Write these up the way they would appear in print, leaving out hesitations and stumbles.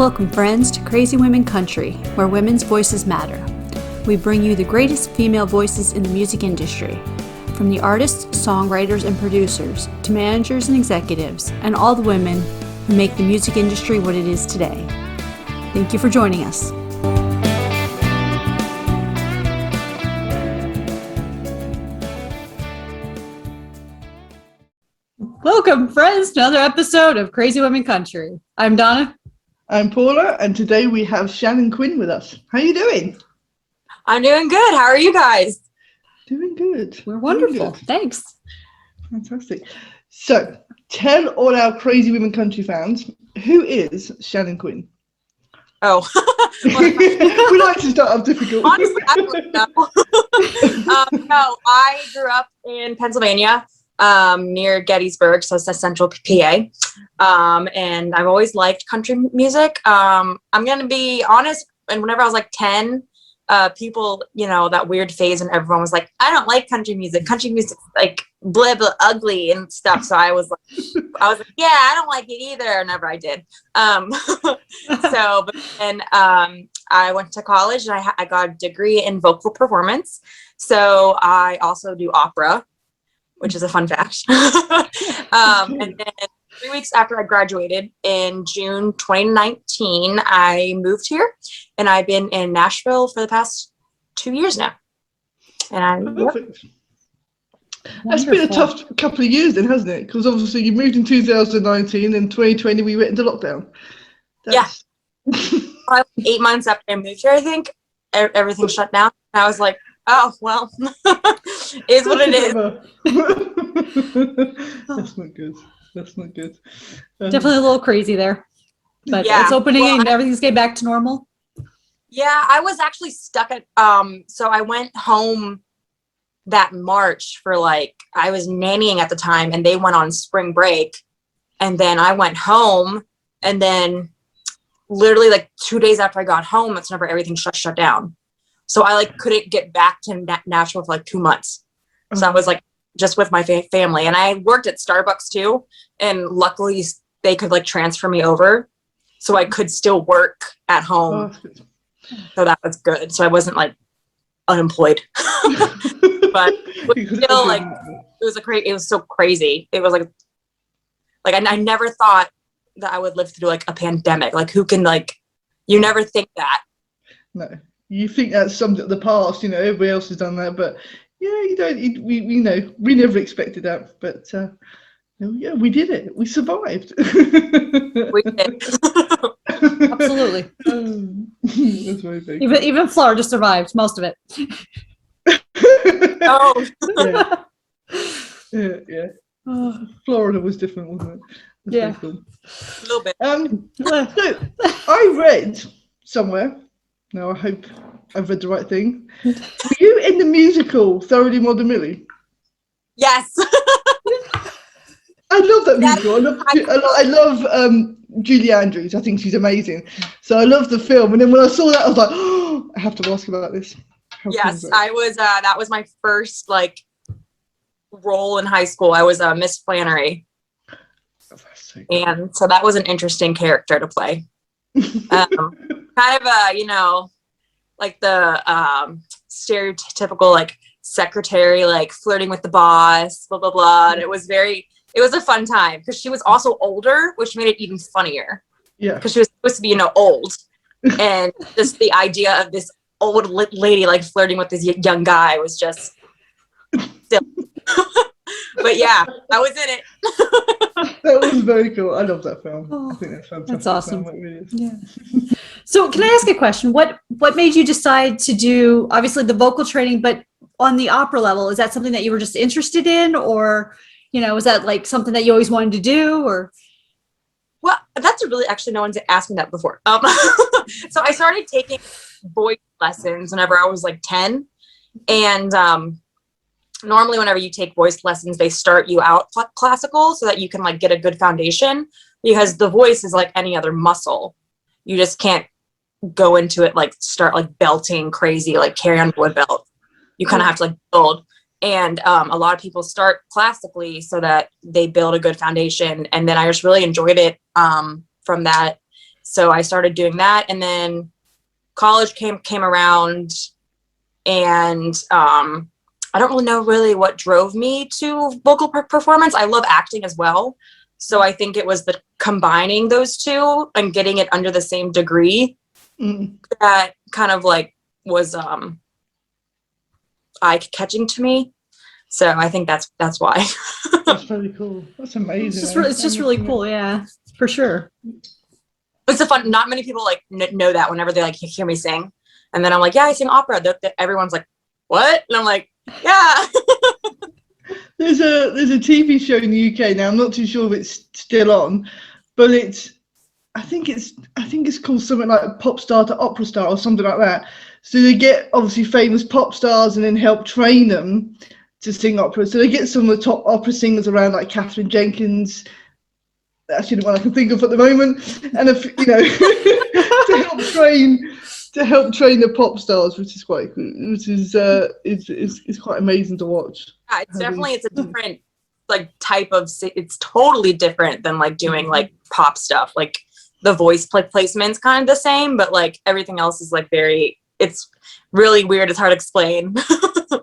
Welcome, friends, to Crazy Women Country, where women's voices matter. We bring you the greatest female voices in the music industry, from the artists, songwriters, and producers, to managers and executives, and all the women who make the music industry what it is today. Thank you for joining us. Welcome, friends, to another episode of Crazy Women Country. I'm Donna. I'm Paula, and today we have Shannon Quinn with us. How are you doing? I'm doing good. How are you guys? Doing good. We're wonderful. Doing good. Thanks. Fantastic. So, tell all our Crazy Women Country fans, who is Shannon Quinn? Oh. We like to start off difficult. Honestly, I don't know. No, I grew up in Pennsylvania, near Gettysburg, so it's central PA. And I've always liked country music. I'm going to be honest, and whenever I was like 10, people, that weird phase and everyone was like, I don't like country music. Country music's like blah, blah, ugly and stuff. So I was like, yeah, I don't like it either. Never I did. But then I went to college and I got a degree in vocal performance. So I also do opera, which is a fun fact. And then 3 weeks after I graduated in June 2019, I moved here, and I've been in Nashville for the past 2 years now. And Perfect. That's been a tough couple of years then, hasn't it? Because obviously you moved in 2019, and 2020 we went into lockdown. Yeah. 8 months after I moved here, I think, everything shut down. And I was like, oh, well, is what it is. That's not good. That's not good. Definitely a little crazy there, but yeah, it's opening and everything's getting back to normal. Yeah, I was actually stuck at, so I went home that March for I was nannying at the time, and they went on spring break, and then I went home, and then literally 2 days after I got home, that's whenever everything shut down. So I couldn't get back to Nashville for 2 months. So I was just with my family, and I worked at Starbucks too, and luckily they could transfer me over, so I could still work at home. So that was good. So I wasn't unemployed, but still it was so crazy. It was I never thought that I would live through a pandemic. Who can you never think that. No, you think that's something of the past. Everybody else has done that, but. Yeah, you don't. We never expected that, but yeah, we did it. We survived. We did. Absolutely. That's very big. Even Florida survived most of it. Oh. Yeah. Florida was different, wasn't it? That's cool. A little bit. So I read somewhere. Now I hope I've read the right thing. Were you in the musical Thoroughly Modern Millie? Yes. I love that musical. I love Julie Andrews. I think she's amazing. So I love the film. And then when I saw that, I was like, oh, I have to ask about this. Yes, I was. That was my first role in high school. I was Miss Flannery. Oh, that's so cool. And so that was an interesting character to play. Kind of the stereotypical secretary, flirting with the boss, blah blah blah. And it was a fun time because she was also older, which made it even funnier. Yeah, because she was supposed to be old, and just the idea of this old lady flirting with this young guy was just silly. But yeah, I was in it. That was very cool. I love that film. I think that's fantastic. That's awesome. It really is. Yeah. So can I ask a question? What made you decide to do, obviously, the vocal training, but on the opera level? Is that something that you were just interested in, or was that something that you always wanted to do, or? Well, that's really actually no one's asked me that before. So I started taking voice lessons whenever I was 10, and normally whenever you take voice lessons, they start you out classical so that you can get a good foundation, because the voice is like any other muscle. You just can't go into it start belting crazy, carry on wood belt. You kind of have to build. And a lot of people start classically so that they build a good foundation. And then I just really enjoyed it from that. So I started doing that, and then college came around, and I don't really know what drove me to vocal performance. I love acting as well. So I think it was the combining those two and getting it under the same degree that kind of like was eye-catching to me. So I think that's why. That's very cool. That's amazing. It's just really cool. Yeah, for sure. It's a fun. Not many people like know that whenever they like hear me sing, and then I'm like, yeah, I sing opera. Everyone's like, what? And I'm like, yeah. There's a TV show in the UK now. I'm not too sure if it's still on, but I think it's called something like Pop Star to Opera Star or something like that. So they get obviously famous pop stars and then help train them to sing opera. So they get some of the top opera singers around, like Catherine Jenkins. That's the one I can think of at the moment. And to help train the pop stars, which is quite cool, which is quite amazing to watch. Yeah, it's a different like type of. It's totally different than like doing like pop stuff. Like the voice placement's kind of the same, but like everything else is like very. It's really weird. It's hard to explain.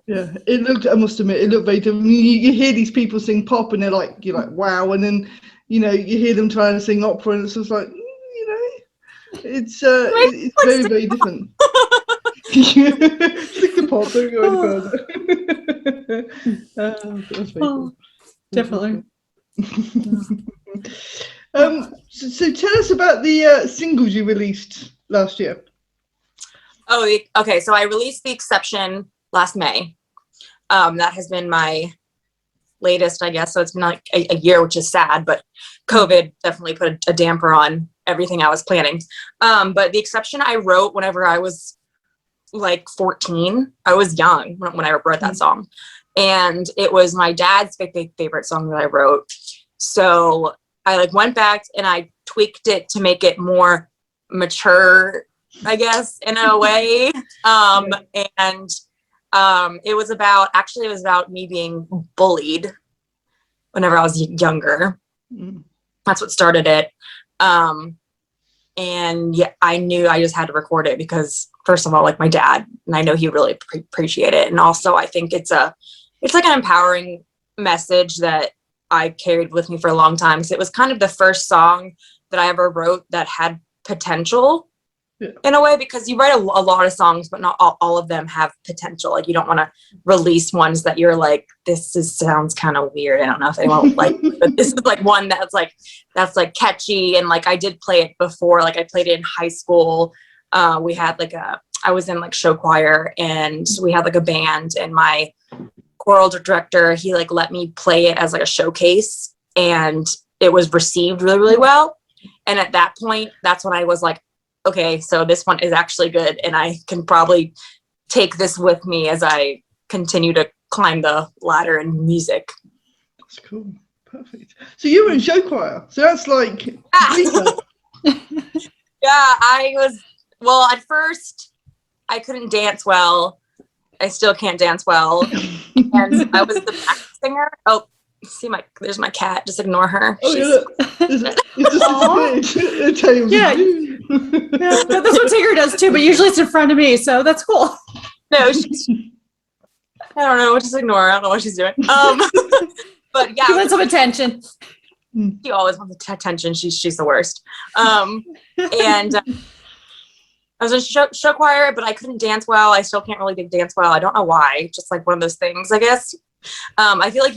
Yeah, I must admit, it looked very different. You hear these people sing pop, and you're like, wow, and then you hear them trying to sing opera, and it's just like, it's very, very different. Stick to pop, don't go any further. That's very cool. Definitely. So tell us about the singles you released last year. Oh, okay. So I released The Exception last May. That has been my latest, I guess. So it's been like a year, which is sad, but COVID definitely put a damper on everything I was planning. But The Exception I wrote whenever I was like 14. I was young when I wrote that song. And it was my dad's favorite song that I wrote. So I like went back and I tweaked it to make it more mature, I guess, in a way. It was about me being bullied whenever I was younger. That's what started it. And yeah, I knew I just had to record it because first of all, like my dad, and I know he really appreciate it. And also I think it's like an empowering message that I carried with me for a long time. Because it was kind of the first song that I ever wrote that had potential. Yeah. In a way, because you write a lot of songs, but not all of them have potential. Like you don't want to release ones that you're like, sounds kind of weird. I don't know if anyone would like, but this is like one that's like catchy. And like, I did play it before, like I played it in high school. We had I was in like show choir and we had like a band, and my choral director, he like let me play it as like a showcase, and it was received really, really well. And at that point, that's when I was like, okay, so this one is actually good, and I can probably take this with me as I continue to climb the ladder in music. That's cool. Perfect. So you were in show choir. So that's like yeah, at first I couldn't dance well. I still can't dance well. And I was the back singer. Oh, there's my cat. Just ignore her. Oh, yeah, it's just yeah. Yeah, that's what Tigger does too, but usually it's in front of me, so that's cool. No, I don't know. Just ignore her. I don't know what she's doing. But yeah, she wants some attention. She always wants attention. She's the worst. And I was in show choir, but I couldn't dance well. I still can't really dance well. I don't know why. Just like one of those things, I guess. I feel like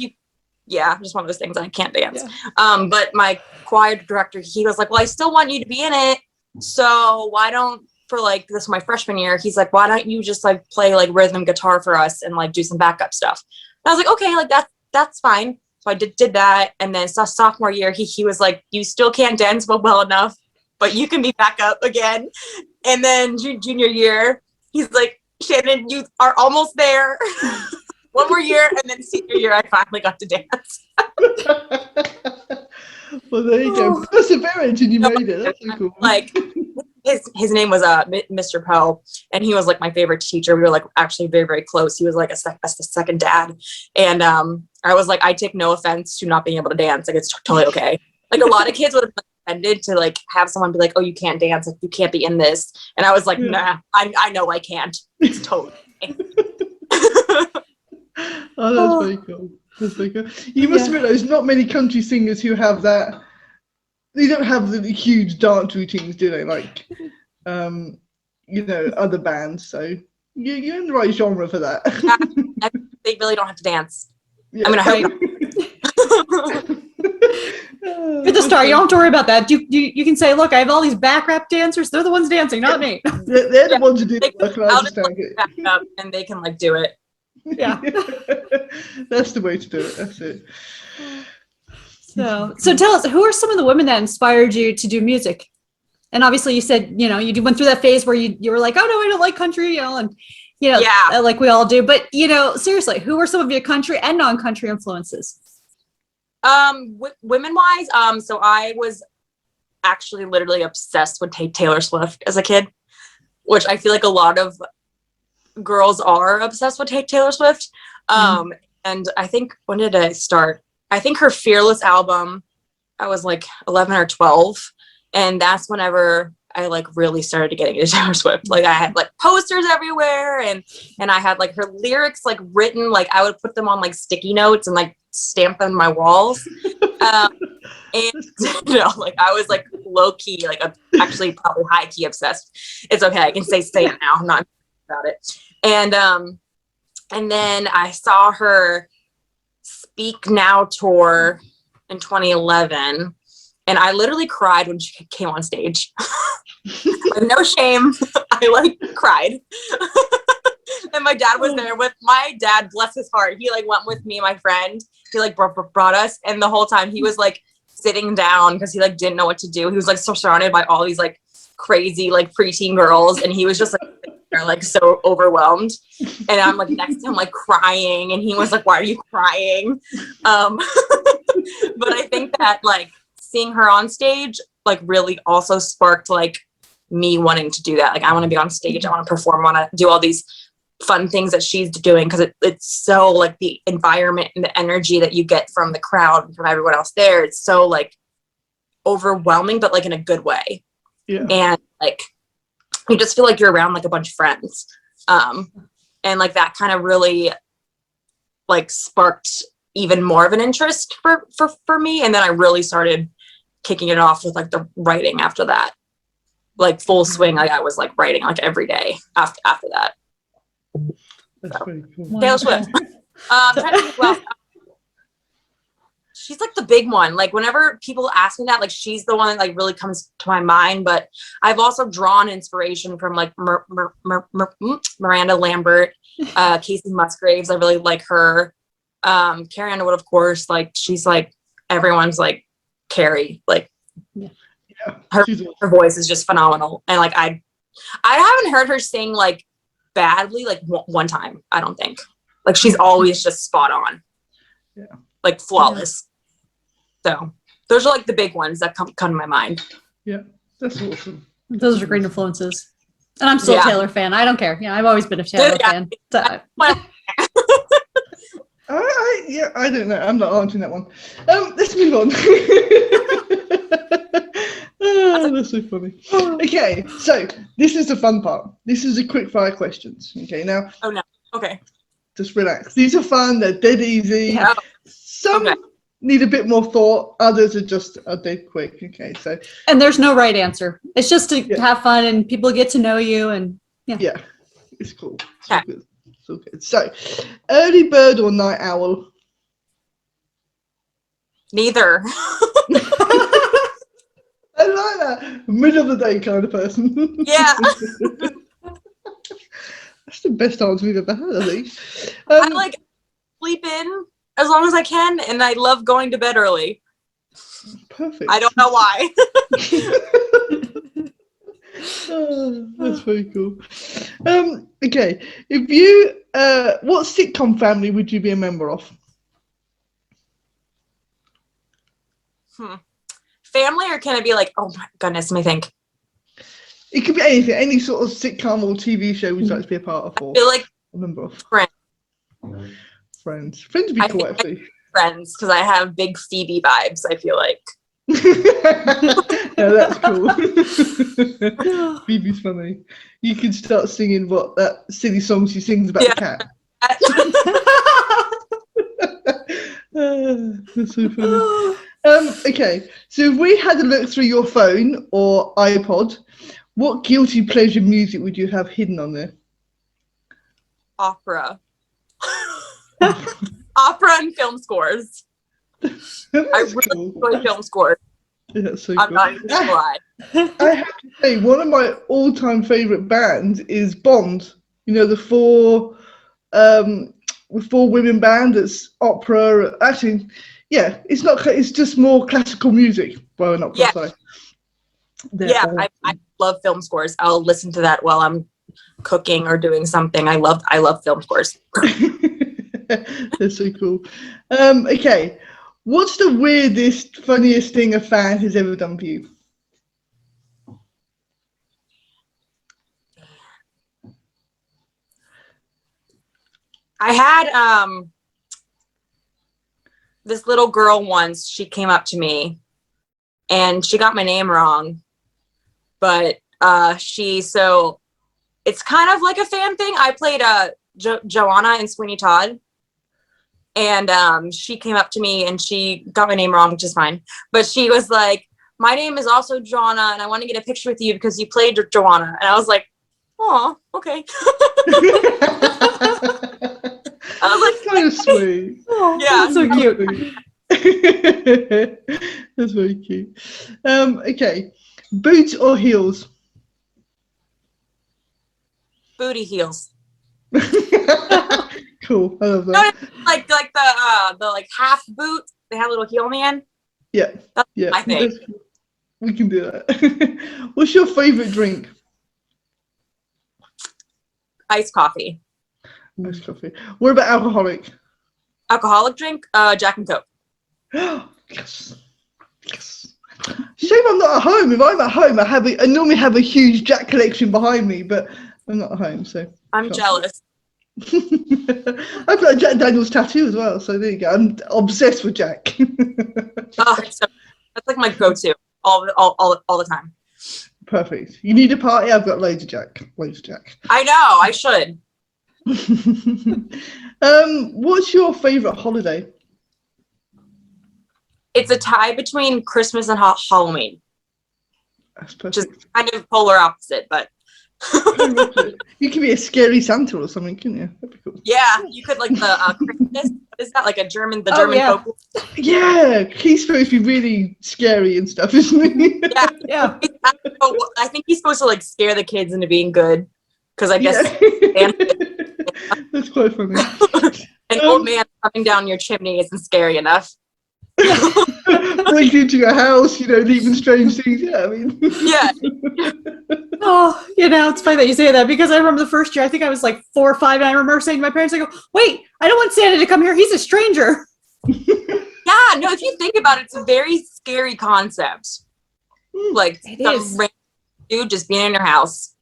just one of those things. I can't dance. Yeah. But my choir director, he was like, well, I still want you to be in it. So why don't, for like this my freshman year, he's like, why don't you just like play like rhythm guitar for us and like do some backup stuff? And I was like, okay, like that's fine. So I did that. And then sophomore year, he was like, you still can't dance well enough, but you can be back up again. And then junior year, he's like, Shannon, you are almost there. One more year, and then senior year, I finally got to dance. Well, there you go. Perseverance, and you made it. That's so cool. Like his name was Mr. Poe, and he was like my favorite teacher. We were like actually very, very close. He was like a second dad, and I was like, I take no offense to not being able to dance. Like it's totally okay. Like a lot of kids would have been offended to like have someone be like, oh, you can't dance, like you can't be in this. And I was like, nah, I know I can't. It's totally Oh, that's very cool. That's very cool. You must admit, there's not many country singers who have that. They don't have the huge dance routines, do they? Like, other bands. So you're in the right genre for that. They really don't have to dance. Yeah. I mean, I hope You're the star. You don't have to worry about that. You can say, look, I have all these back rap dancers. They're the ones dancing, not me. They're the ones who do it. I'll just back up and they can like do it. Yeah. That's the way to do it. That's it. So tell us, who are some of the women that inspired you to do music? And obviously you said, you went through that phase where you were like, oh no, I don't like country, like we all do. But, seriously, who are some of your country and non-country influences? Women wise, so I was actually literally obsessed with Taylor Swift as a kid, which I feel like a lot of girls are obsessed with Taylor Swift. And I think, when did I start? I think her Fearless album, I was like 11 or 12. And that's whenever I like really started getting into Taylor Swift. Like I had like posters everywhere and I had like her lyrics like written, like I would put them on like sticky notes and like stamp them on my walls. And like I was like low key, like actually probably high key obsessed. It's okay. I can say it now. I'm not about it. And then I saw her Speak Now tour in 2011. And I literally cried when she came on stage. Like, no shame. I like cried. And my dad was there with my dad, bless his heart. He like went with me and my friend. He like brought us. And the whole time he was like sitting down because he like didn't know what to do. He was like so surrounded by all these like crazy like preteen girls. And he was just like so overwhelmed. And I'm like next to him like crying. And he was like, why are you crying? But I think that like seeing her on stage like really also sparked like me wanting to do that. Like I want to be on stage, I want to perform, I want to do all these fun things that she's doing because it's so like the environment and the energy that you get from the crowd and from everyone else there, it's so like overwhelming but like in a good way. And like you just feel like you're around like a bunch of friends, and like that kind of really like sparked even more of an interest for me. And then I really started kicking it off with like the writing after that, like full swing. Like I was like writing like every day after that. That's pretty cool. Taylor Swift. I'm trying to think, well, she's like the big one. Like whenever people ask me that, like she's the one that like really comes to my mind. But I've also drawn inspiration from like Miranda Lambert, Casey Musgraves. I really like her. Carrie Underwood, of course. Like she's like everyone's like Carrie. Like her voice is just phenomenal. And like I haven't heard her sing like badly like one time. I don't think. Like she's always just spot on. Like flawless. So those are like the big ones that come to my mind. Yeah, that's awesome. Those are great influences. And I'm still a Taylor fan. I don't care. I've always been a Taylor fan. So. I don't know. I'm not answering that one. Let's move on. That's so funny. Okay, so this is the fun part. This is the quick fire questions. Okay, now. Oh no. Okay. Just relax. These are fun. They're dead easy. Yeah. Some need a bit more thought. Others are dead quick. Okay, so. And there's no right answer. It's just to have fun and people get to know you and Yeah, it's cool. So good. So good. So, early bird or night owl? Neither. I like that. Middle of the day kind of person. Yeah. That's the best answer we've ever had, I think. I like sleep in as long as I can, and I love going to bed early. Perfect. I don't know why. Oh, that's very cool. Okay, if you, what sitcom family would you be a member of? Family, or can it be like, oh my goodness, let me think. It could be anything, any sort of sitcom or TV show would you like to be a part of? I feel like a member of. Friends Friends would be cool, actually. Friends, because I have big Phoebe vibes, I feel like. No, that's cool. Phoebe's funny. You can start singing what that silly song she sings about the cat. That's so funny. Okay, so if we had a look through your phone or iPod, what guilty pleasure music would you have hidden on there? Opera. Opera and film scores. I really enjoy film scores. Yeah, that's so I'm cool. not even gonna lie. I have to say, one of my all-time favorite bands is Bond. You know, the four women band that's opera. Actually, yeah, it's not. It's just more classical music. Well, not Yeah. sorry. Yeah, I love film scores. I'll listen to that while I'm cooking or doing something. I love film scores. That's so cool. Okay, what's the weirdest, funniest thing a fan has ever done for you? I had this little girl once. She came up to me and she got my name wrong, but it's kind of like a fan thing. I played Joanna in Sweeney Todd, and she came up to me and she got my name wrong, which is fine. But she was like, "My name is also Joanna, and I want to get a picture with you because you played Joanna." And I was like, "Oh, okay." I was like, kind of sweet. Oh, Yeah. that's so cute. That's very cute. Okay, boots or heels? booty heels. Cool, I love No, that. like the like half boot. They have a little heel on the end. Yeah, That's yeah, my thing. we can do that. What's your favorite drink? Iced coffee. Iced coffee. What about alcoholic? Alcoholic drink, Jack and Coke. Yes. Yes. Shame I'm not at home. If I'm at home, I normally have a huge Jack collection behind me, but I'm not at home, so I'm jealous. I've got a Jack Daniels tattoo as well, so there you go. I'm obsessed with Jack. Oh, that's like my go-to all the time. Perfect. You need a party? I've got loads of Jack. Loads of Jack. I know. I should. What's your favorite holiday? It's a tie between Christmas and Halloween. That's perfect. Just kind of polar opposite, but You could be a scary Santa or something, couldn't you? That'd be cool. yeah, you could like the Christmas. What is that, like a German? The Oh, German yeah. folklore? Yeah, he's supposed to be really scary and stuff, isn't he? Yeah. I think he's supposed to like scare the kids into being good, because I guess That's quite funny. an old man coming down your chimney isn't scary enough. Breaking into your house, leaving strange things. Yeah, I mean. Yeah. Oh, it's funny that you say that, because I remember the first year, I think I was like 4 or 5, and I remember saying to my parents, I go, "Wait, I don't want Santa to come here. He's a stranger." Yeah, no, if you think about it, it's a very scary concept. Like some random dude just being in your house.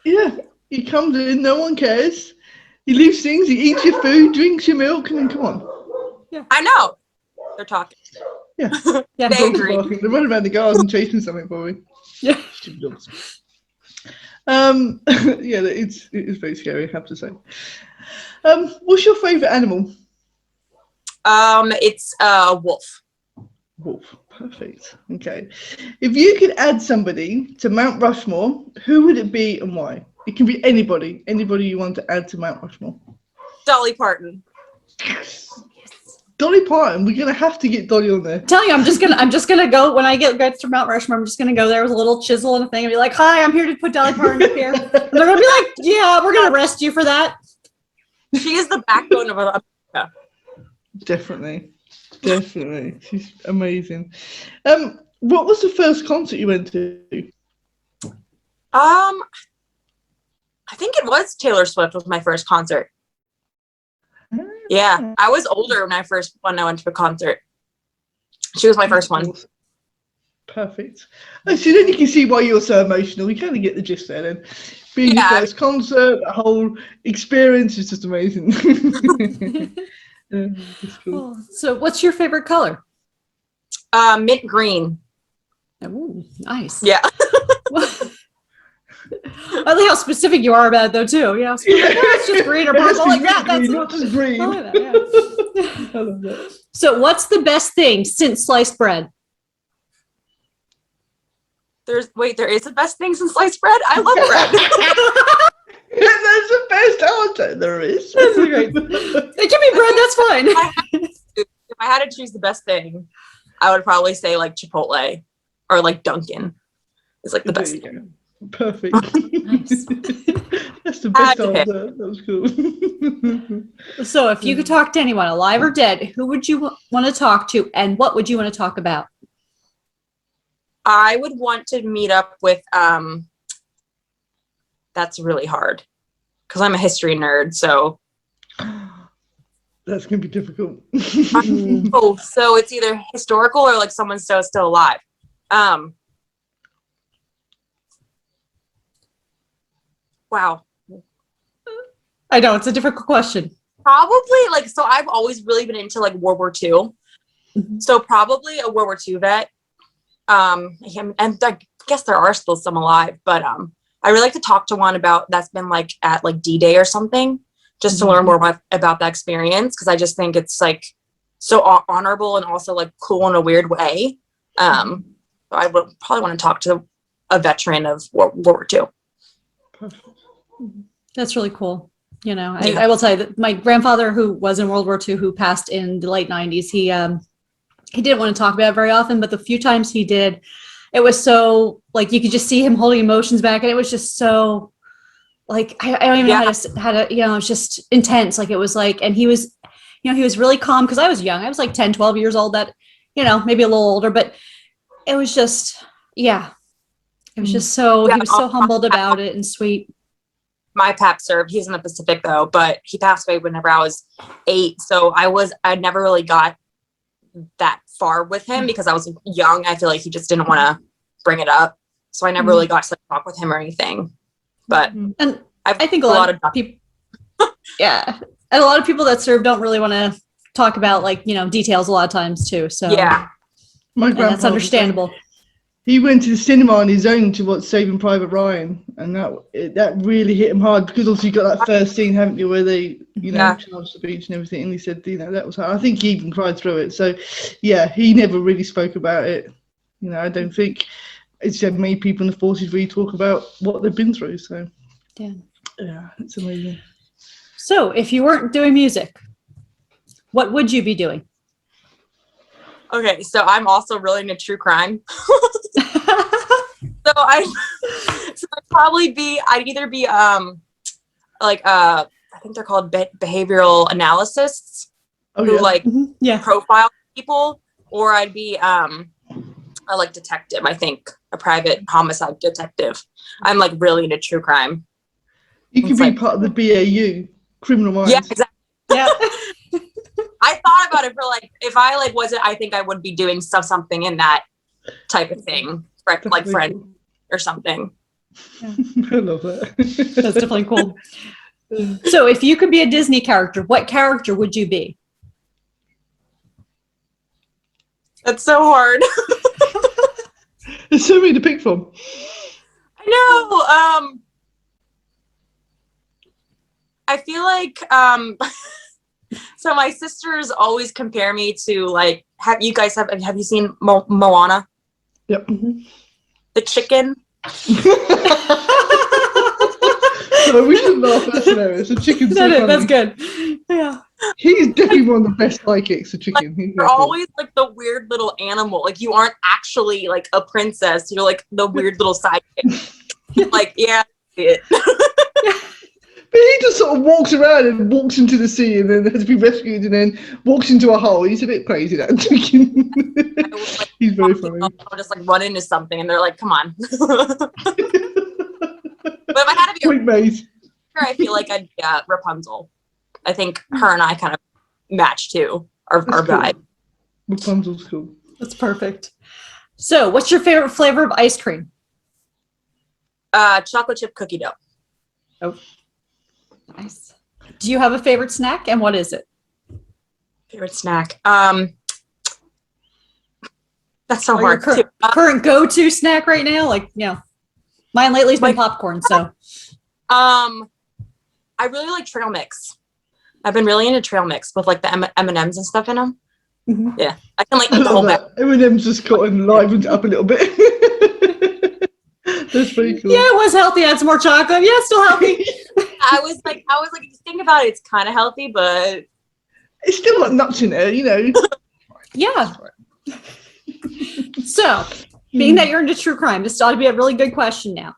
Yeah, he comes in, no one cares. He leaves things, he eats your food, drinks your milk, and then come on. Yeah, I know. They're talking. Yeah, yeah. They agree. they're running around the garden chasing something for me. Yeah. Stupid dogs. Yeah, it is very scary, I have to say. What's your favourite animal? It's a wolf. Wolf. Perfect. Okay. If you could add somebody to Mount Rushmore, who would it be and why? It can be anybody you want to add to Mount Rushmore. Dolly Parton. Dolly Parton. We're gonna have to get Dolly on there. Tell you, I'm just gonna go when I get to Mount Rushmore. I'm just gonna go there with a little chisel and a thing and be like, "Hi, I'm here to put Dolly Parton up here." And they're gonna be like, "Yeah, we're gonna arrest you for that." She is the backbone of America. Definitely. She's amazing. What was the first concert you went to? I think it was Taylor Swift was my first concert. Yeah, I was older when I went to a concert. She was my first one. Perfect. So then you can see why you're so emotional. You kind of get the gist there then. Being your first concert, the whole experience is just amazing. It's cool. So what's your favorite color? Mint green. Ooh, nice. Yeah. I like how specific you are about it, though, too. You know, so like, oh, it's just green or purple. Like that. That's green, not just green. I like that, yeah. I love that. So, what's the best thing since sliced bread? There is the best thing since sliced bread? I love bread. That's the best answer. There is. That's great. It can be bread. That's fine. If I had to choose the best thing, I would probably say like Chipotle or like Dunkin'. It's like the best thing. Perfect. Nice. That's the best answer. That was cool. So, if you could talk to anyone, alive or dead, who would you want to talk to, and what would you want to talk about? I would want to meet up with. That's really hard because I'm a history nerd. So that's gonna be difficult. Oh, so it's either historical or like someone's still alive. Wow. I know it's a difficult question. Probably like, so I've always really been into like World War II. Mm-hmm. So probably a World War II vet. And I guess there are still some alive, but I really like to talk to one about that's been like at like D-Day or something, just to learn more about that experience. Cause I just think it's like so honorable and also like cool in a weird way. I would probably want to talk to a veteran of World War II. That's really cool. You know, I will tell you that my grandfather, who was in World War II, who passed in the late 90s, he didn't want to talk about it very often, but the few times he did, it was so like you could just see him holding emotions back, and it was just so like I don't even know how to you know, it was just intense. Like it was like, and he was, you know, he was really calm because I was young. I was like 10, 12 years old, that, you know, maybe a little older, but it was just, yeah, it was just so, he was so humbled about it and sweet. My pap served. He's in the Pacific though, but he passed away whenever I was 8. So I never really got that far with him because I was young. I feel like he just didn't want to bring it up. So I never really got to like, talk with him or anything. But and I think a lot of people, yeah. And a lot of people that serve don't really want to talk about like, you know, details a lot of times too. So yeah, my grandpa, that's understandable. He went to the cinema on his own to watch Saving Private Ryan, and that really hit him hard because also you got that first scene, haven't you, where they, you know, charged the beach and everything, and he said, you know, that was hard. I think he even cried through it. So, yeah, he never really spoke about it. You know, I don't think it's many people in the forces really talk about what they've been through. So, yeah, it's amazing. So, if you weren't doing music, what would you be doing? Okay, so I'm also really into true crime. So I'd either be like I think they're called behavioral analysts who like profile people, or I'd be a like detective. I think a private homicide detective. I'm like really into true crime. You could be part of the BAU, Criminal Minds. Yeah, exactly. Yeah. I thought about it for like, if I like wasn't, I think I would be doing something in that type of thing, like Friend or something. Yeah. I love that. That's definitely cool. So if you could be a Disney character, what character would you be? That's so hard. There's so many to pick from. I know. I feel like so my sisters always compare me to like, have you seen Moana? Yep. The chicken. So we should laugh. That's hilarious. The chicken's so funny. That's good. Yeah. He's definitely one of the best sidekicks, the chicken. Like, you're always like the weird little animal. Like you aren't actually like a princess. You're like the weird little sidekick. Like, yeah, it. But he just sort of walks around and walks into the sea and then has to be rescued and then walks into a hole. He's a bit crazy, that chicken. Like, he's very funny. I'll just like run into something and they're like, come on. But if I had to be Quick maze. I feel like I'd be Rapunzel. I think her and I kind of match too, our vibe. Cool. Rapunzel's cool. That's perfect. So what's your favorite flavor of ice cream? Chocolate chip cookie dough. Oh, nice. Do you have a favorite snack, and what is it? Favorite snack? That's so Or your hard too. current go-to snack right now? Like, mine lately's been popcorn. So, I really like trail mix. I've been really into trail mix with like the M&Ms and stuff in them. mm-hmm. Yeah, I can like eat the whole bag. M&M's just got enlivened up a little bit. That's pretty cool. Yeah, it was healthy. I had some more chocolate. Yeah, still healthy. I was like, if you think about it, it's kind of healthy, but It's still got nuts in there, Yeah. So, being that you're into true crime, this ought to be a really good question now.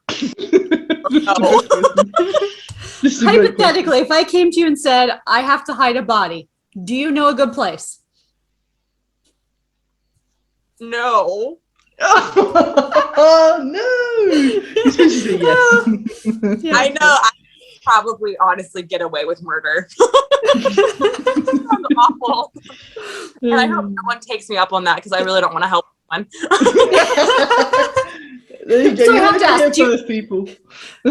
Hypothetically, if I came to you and said, I have to hide a body, do you know a good place? No. Oh, no. You're supposed to say yes. Yeah. I know. I probably honestly get away with murder. Sounds awful. And I hope no one takes me up on that because I really don't want to help anyone. There you go. So I have to ask, people.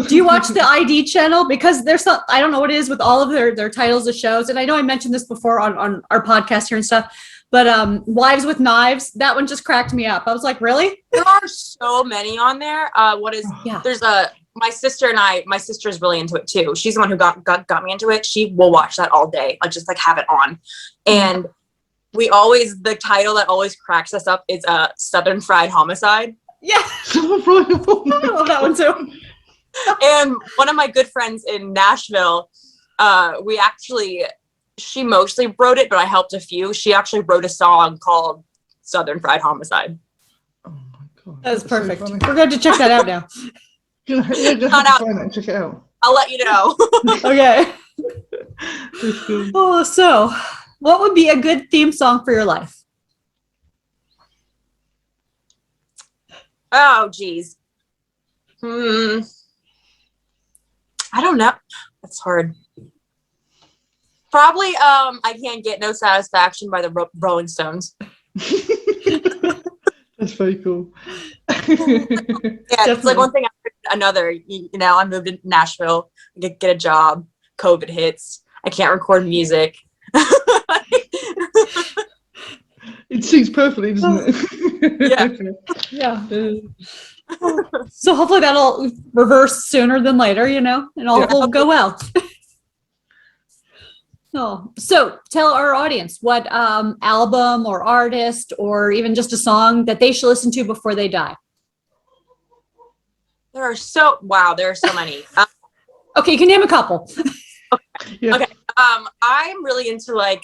Do you watch the ID channel? Because there's some, I don't know what it is with all of their titles of shows. And I know I mentioned this before on our podcast here and stuff, but Wives with Knives, that one just cracked me up. I was like, really? There are so many on there. There's my sister's really into it too. She's the one who got me into it. She will watch that all day. I just like have it on. And the title that always cracks us up is Southern Fried Homicide. Yeah. Southern Fried Homicide. I love that one too. And one of my good friends in Nashville, she mostly wrote it, but I helped a few. She actually wrote a song called Southern Fried Homicide. Oh my God. That's perfect. So we're going to check that out now. Find that and check it out. I'll let you know. Okay. Oh, so what would be a good theme song for your life? Oh, geez. I don't know. That's hard. Probably I Can't Get No Satisfaction by the Rolling Stones. That's very cool. Yeah, it's like one thing after another. I moved to Nashville, get a job, COVID hits, I can't record music. It sings perfectly, doesn't it? Yeah. So hopefully that'll reverse sooner than later, and all will go well. Oh, so tell our audience what album or artist or even just a song that they should listen to before they die. There are so many. Okay, you can name a couple. Okay. Yeah. Okay. I'm really into I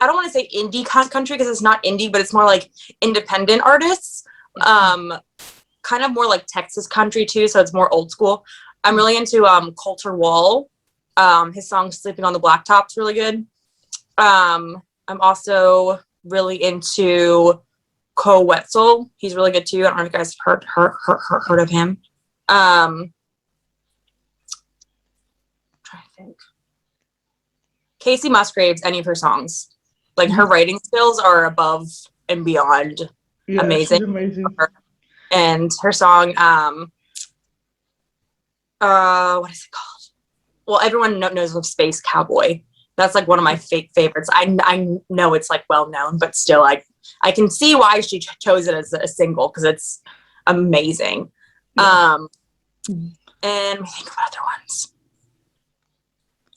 don't want to say indie country because it's not indie, but it's more like independent artists. Kind of more like Texas country too, so it's more old school. I'm really into Coulter Wall. His song "Sleeping on the Blacktop's" really good. I'm also really into Co Wetzel. He's really good too. I don't know if you guys heard of him. Trying to think. Casey Musgraves, any of her songs, like her writing skills are above and beyond amazing. Amazing. And her song, what is it called? Well, everyone knows of Space Cowboy. That's like one of my favorites. I know it's like well known, but still, I can see why she chose it as a single because it's amazing. Yeah. And I think of other ones.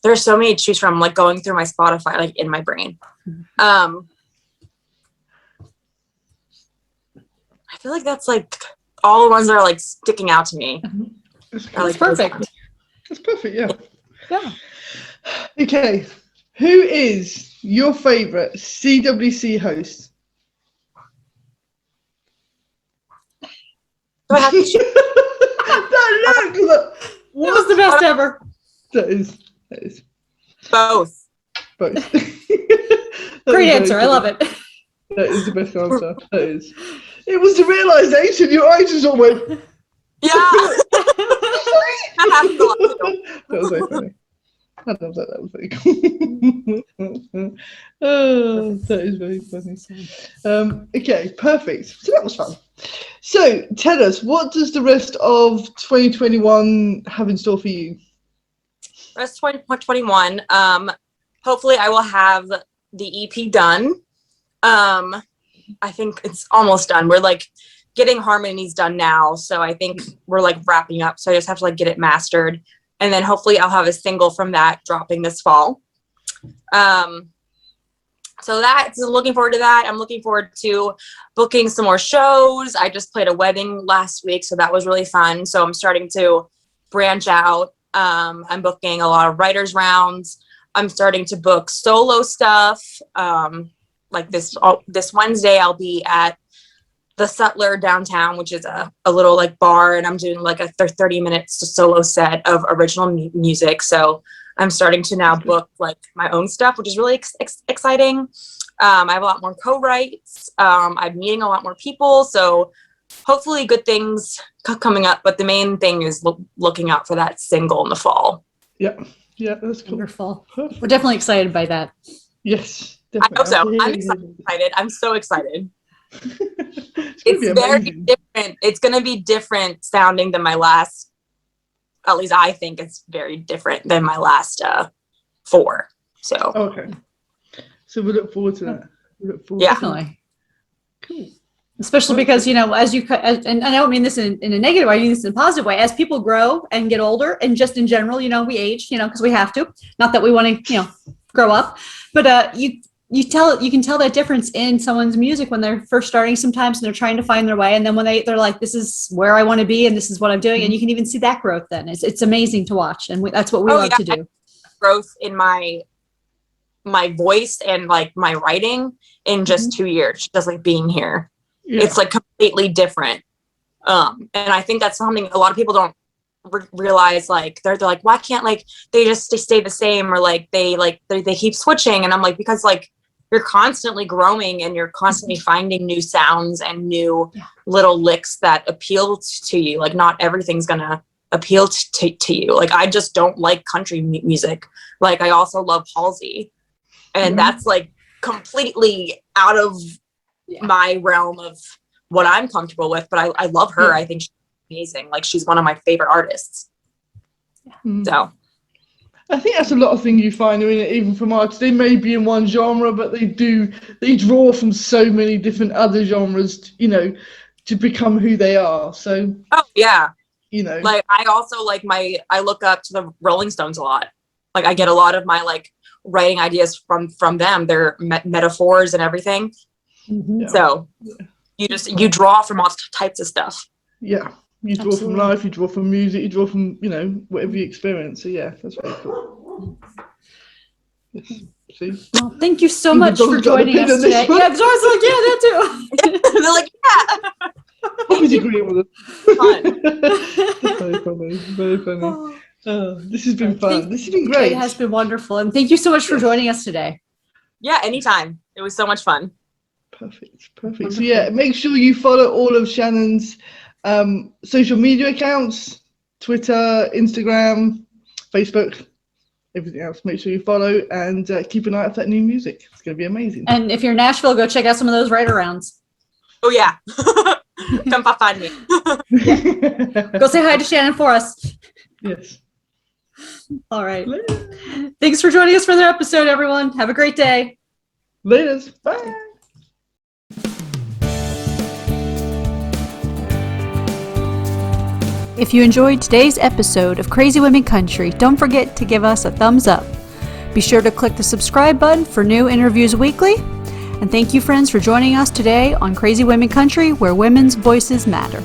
There are so many to choose from. Like going through my Spotify, like in my brain. I feel like that's like all the ones that are like sticking out to me. That's like perfect. That's perfect. Yeah. Yeah. Okay. Who is your favorite CWC host? What was the best ever? That is. Both. Great answer. I love it. That is the best answer. That is. It was the realization. Your eyes just all went. Yeah. That happened a lot. That was very funny. I love that. That was very cool. Oh, that is very funny. Okay, perfect. So that was fun. So tell us, what does the rest of 2021 have in store for you? Rest of 2021. Hopefully I will have the EP done. I think it's almost done. We're like getting harmonies done now. So I think we're like wrapping up. So I just have to like get it mastered. And then hopefully I'll have a single from that dropping this fall. So that's looking forward to that. I'm looking forward to booking some more shows. I just played a wedding last week, so that was really fun. So I'm starting to branch out. I'm booking a lot of writers rounds. I'm starting to book solo stuff. Like this Wednesday, I'll be at the Sutler downtown, which is a little like bar, and I'm doing like a 30 minutes solo set of original music. So I'm starting to now book like my own stuff, which is really exciting. I have a lot more co-writes. I'm meeting a lot more people. So hopefully good things coming up. But the main thing is looking out for that single in the fall. Yeah, that's cool. Wonderful. We're definitely excited by that. Yes, definitely. I hope so. I'm excited. I'm so excited. It's very different. It's going to be different sounding than my last. At least I think it's very different than my last 4. So okay, so we look forward to that. Definitely. Cool. Especially because, and I don't mean this in a negative way, I mean this in a positive way. As people grow and get older, and just in general, we age, because we have to. Not that we want to, grow up, but you can tell that difference in someone's music when they're first starting sometimes, and they're trying to find their way, and then when they're like, this is where I want to be, and this is what I'm doing, and you can even see that growth. Then it's amazing to watch, and that's what we love to do. Growth in my voice and like my writing in just 2 years, just like being here. Yeah. It's like completely different, and I think that's something a lot of people don't realize. Like they're like, why can't like they just stay the same, or like they keep switching, and I'm like, because like you're constantly growing and you're constantly finding new sounds and new little licks that appeal to you. Like not everything's gonna appeal to you. Like I just don't like country music. Like I also love Halsey, and that's like completely out of my realm of what I'm comfortable with. But I love her. I think she's amazing. Like she's one of my favorite artists. So I think that's a lot of things you find. I mean, even from artists, they may be in one genre, but they draw from so many different other genres, to become who they are. So like I also like I look up to the Rolling Stones a lot. Like I get a lot of my like writing ideas from them, their metaphors and everything. So you draw from all types of stuff. Yeah, you draw from life, you draw from music, you draw from whatever you experience. So yeah, that's very cool. Yes. See? Well, thank you so much for joining us today. Yeah, because I was like, that too. They're like, Always agreeing with us. Very funny. This has been fun. This has been great. It has been wonderful, and thank you so much for joining us today. Yeah, anytime. It was so much fun. Perfect. So yeah, make sure you follow all of Shannon's social media accounts: Twitter, Instagram, Facebook, everything else. Make sure you follow and keep an eye out for that new music. It's going to be amazing. And if you're in Nashville, go check out some of those writer rounds. Oh yeah, come find me. Go say hi to Shannon for us. Yes. All right. Later. Thanks for joining us for another episode, everyone. Have a great day. Later. Bye. If you enjoyed today's episode of Crazy Women Country, don't forget to give us a thumbs up. Be sure to click the subscribe button for new interviews weekly. And thank you, friends, for joining us today on Crazy Women Country, where women's voices matter.